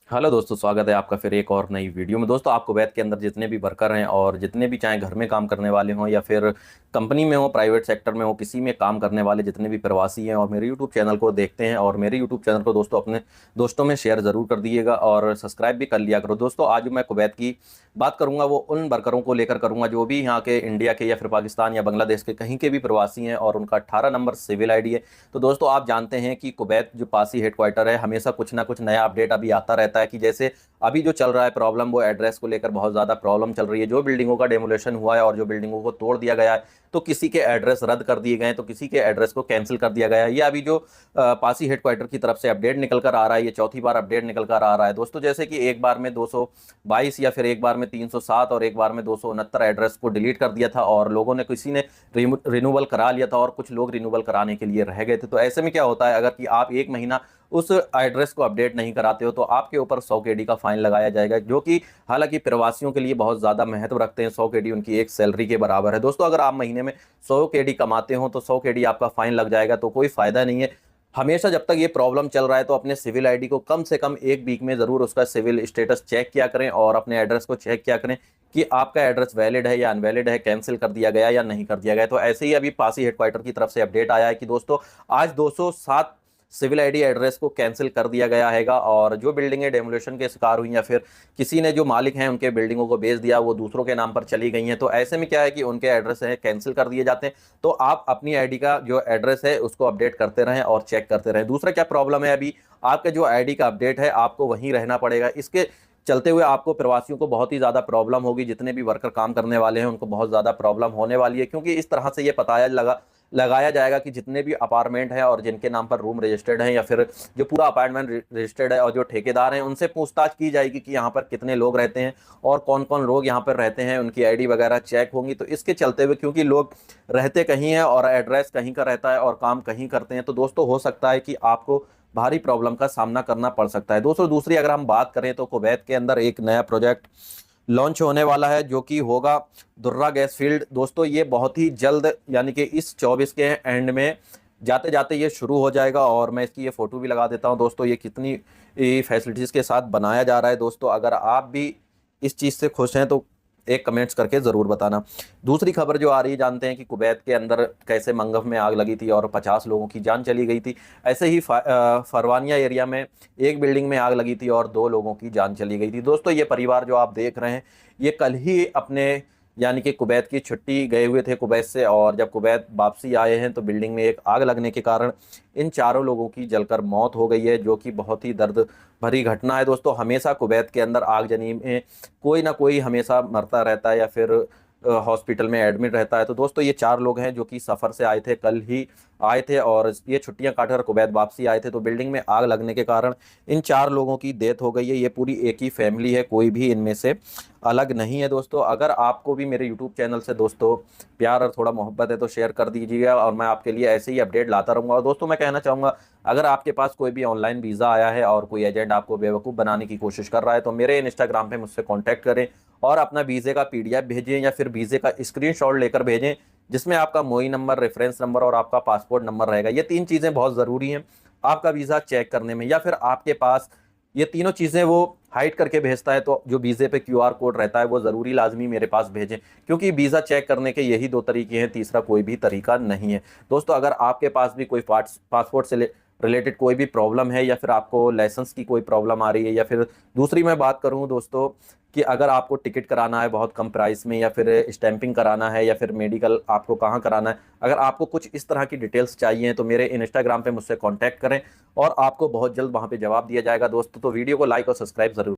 Hello दोस्तों, स्वागत है आपका फिर एक और नई वीडियो में। दोस्तों, आप कुवैत के अंदर जितने भी वर्कर हैं और जितने भी चाहे घर में काम करने वाले हों या फिर कंपनी में हो, प्राइवेट सेक्टर में हो, किसी में काम करने वाले जितने भी प्रवासी हैं और मेरे यूट्यूब चैनल को देखते हैं और मेरे यूट्यूब चैनल को दोस्तों अपने दोस्तों में शेयर ज़रूर कर दीजिएगा और सब्सक्राइब भी कर लिया करो। दोस्तों, आज मैं कुवैत की बात करूंगा वो उन वर्करों को लेकर करूंगा जो भी यहाँ के इंडिया के या फिर पाकिस्तान या बांग्लादेश के कहीं के भी प्रवासी हैं और उनका 18 नंबर सिविल आईडी है। तो दोस्तों, आप जानते हैं कि कुवैत जो पासी हेडक्वार्टर है, हमेशा कुछ ना कुछ नया अपडेट अभी आता रहता है कि जैसे अभी जो चल रहा है प्रॉब्लम, वो एड्रेस को लेकर बहुत ज़्यादा प्रॉब्लम चल रही है। जो बिल्डिंगों का डेमोलेशन हुआ है और जो बिल्डिंगों को तोड़ दिया गया है, तो किसी के एड्रेस रद्द कर दिए गए हैं, तो किसी के एड्रेस को कैंसिल कर दिया गया है। ये अभी जो पासी हेडक्वार्टर की तरफ से अपडेट निकल कर आ रहा है, ये चौथी बार अपडेट निकल कर आ रहा है दोस्तों। जैसे कि एक बार में 222 या फिर एक बार में 307 और एक बार में 269 एड्रेस को डिलीट कर दिया था और लोगों ने, किसी ने रिन्यूअल करा लिया था और कुछ लोग रिन्यूअल कराने के लिए रह गए थे। तो ऐसे में क्या होता है, अगर कि आप एक महीना उस एड्रेस को अपडेट नहीं कराते हो तो आपके ऊपर 100 केडी का फाइन लगाया जाएगा, जो कि हालांकि प्रवासियों के लिए बहुत ज़्यादा महत्व रखते हैं। 100 केडी उनकी एक सैलरी के बराबर है दोस्तों। अगर आप महीने में 100 केडी कमाते हो तो 100 केडी आपका फाइन लग जाएगा, तो कोई फ़ायदा नहीं है। हमेशा जब तक ये प्रॉब्लम चल रहा है तो अपने सिविल आईडी को कम से कम एक वीक में ज़रूर उसका सिविल स्टेटस चेक किया करें और अपने एड्रेस को चेक किया करें कि आपका एड्रेस वैलिड है या अनवैलिड है, कैंसिल कर दिया गया या नहीं कर दिया गया। तो ऐसे ही अभी पासी हेडक्वार्टर की तरफ से अपडेट आया है कि दोस्तों आज 207 सिविल आईडी एड्रेस को कैंसिल कर दिया गया हैगा और जो बिल्डिंगें डेमोलेशन के शिकार हुई या फिर किसी ने, जो मालिक हैं उनके बिल्डिंगों को बेच दिया, वो दूसरों के नाम पर चली गई हैं। तो ऐसे में क्या है कि उनके एड्रेस हैं कैंसिल कर दिए जाते हैं। तो आप अपनी आईडी का जो एड्रेस है उसको अपडेट करते रहें और चेक करते रहें। दूसरा क्या प्रॉब्लम है, अभी आपका जो आईडी का अपडेट है आपको वहीं रहना पड़ेगा। इसके चलते हुए आपको, प्रवासियों को बहुत ही ज़्यादा प्रॉब्लम होगी। जितने भी वर्कर काम करने वाले हैं उनको बहुत ज़्यादा प्रॉब्लम होने वाली है, क्योंकि इस तरह से ये पता लगाया जाएगा कि जितने भी अपार्टमेंट हैं और जिनके नाम पर रूम रजिस्टर्ड हैं या फिर जो पूरा अपार्टमेंट रजिस्टर्ड है और जो ठेकेदार हैं, उनसे पूछताछ की जाएगी कि यहाँ पर कितने लोग रहते हैं और कौन कौन लोग यहाँ पर रहते हैं, उनकी आईडी वगैरह चेक होंगी। तो इसके चलते हुए, क्योंकि लोग रहते कहीं हैं और एड्रेस कहीं का रहता है और काम कहीं करते हैं, तो दोस्तों हो सकता है कि आपको भारी प्रॉब्लम का सामना करना पड़ सकता है दोस्तों। दूसरी अगर हम बात करें तो कुवैत के अंदर एक नया प्रोजेक्ट लॉन्च होने वाला है जो कि होगा दुर्रा गैस फील्ड। दोस्तों, ये बहुत ही जल्द, यानी कि इस 24 के एंड में जाते जाते ये शुरू हो जाएगा और मैं इसकी ये फ़ोटो भी लगा देता हूँ दोस्तों। ये कितनी फैसिलिटीज़ के साथ बनाया जा रहा है दोस्तों। अगर आप भी इस चीज़ से खुश हैं तो एक कमेंट्स करके ज़रूर बताना। दूसरी खबर जो आ रही है, जानते हैं कि कुवैत के अंदर कैसे मंगफ में आग लगी थी और 50 लोगों की जान चली गई थी। ऐसे ही फरवानिया एरिया में एक बिल्डिंग में आग लगी थी और 2 लोगों की जान चली गई थी दोस्तों। ये परिवार जो आप देख रहे हैं, ये कल ही अपने, यानी कि कुवैत की छुट्टी गए हुए थे कुवैत से, और जब कुवैत वापसी आए हैं तो बिल्डिंग में एक आग लगने के कारण इन चारों लोगों की जलकर मौत हो गई है, जो कि बहुत ही दर्द भरी घटना है दोस्तों। हमेशा कुवैत के अंदर आगजनी में कोई ना कोई हमेशा मरता रहता है या फिर हॉस्पिटल में एडमिट रहता है। तो दोस्तों, ये 4 लोग हैं जो कि सफ़र से आए थे, कल ही आए थे और ये छुट्टियां काटकर कुवैत वापसी आए थे। तो बिल्डिंग में आग लगने के कारण इन 4 लोगों की डेथ हो गई है। ये पूरी एक ही फैमिली है, कोई भी इनमें से अलग नहीं है दोस्तों। अगर आपको भी मेरे यूट्यूब चैनल से दोस्तों प्यार और थोड़ा मोहब्बत है तो शेयर कर दीजिएगा और मैं आपके लिए ऐसे ही अपडेट लाता रहूँगा। और दोस्तों, मैं कहना चाहूँगा, अगर आपके पास कोई भी ऑनलाइन वीज़ा आया है और कोई एजेंट आपको बेवकूफ़ बनाने की कोशिश कर रहा है, तो मेरे इंस्टाग्राम पे मुझसे कॉन्टैक्ट करें और अपना वीज़े का पीडीएफ भेजें या फिर वीज़े का स्क्रीनशॉट लेकर भेजें, जिसमें आपका मोई नंबर, रेफरेंस नंबर और आपका पासपोर्ट नंबर रहेगा। ये 3 चीज़ें बहुत ज़रूरी हैं आपका वीज़ा चेक करने में। या फिर आपके पास ये तीनों चीज़ें वो हाइड करके भेजता है, तो जो वीज़े पे क्यूआर कोड रहता है वो ज़रूरी लाजमी मेरे पास भेजें, क्योंकि वीज़ा चेक करने के यही 2 तरीके हैं, तीसरा कोई भी तरीका नहीं है दोस्तों। अगर आपके पास भी कोई पासपोर्ट से रिलेटेड कोई भी प्रॉब्लम है या फिर आपको लाइसेंस की कोई प्रॉब्लम आ रही है, या फिर दूसरी मैं बात करूं दोस्तों कि अगर आपको टिकट कराना है बहुत कम प्राइस में, या फिर स्टैंपिंग कराना है, या फिर मेडिकल आपको कहाँ कराना है, अगर आपको कुछ इस तरह की डिटेल्स चाहिए तो मेरे इंस्टाग्राम पे मुझसे कांटेक्ट करें और आपको बहुत जल्द वहाँ पे जवाब दिया जाएगा दोस्तों। तो वीडियो को लाइक और सब्सक्राइब ज़रूर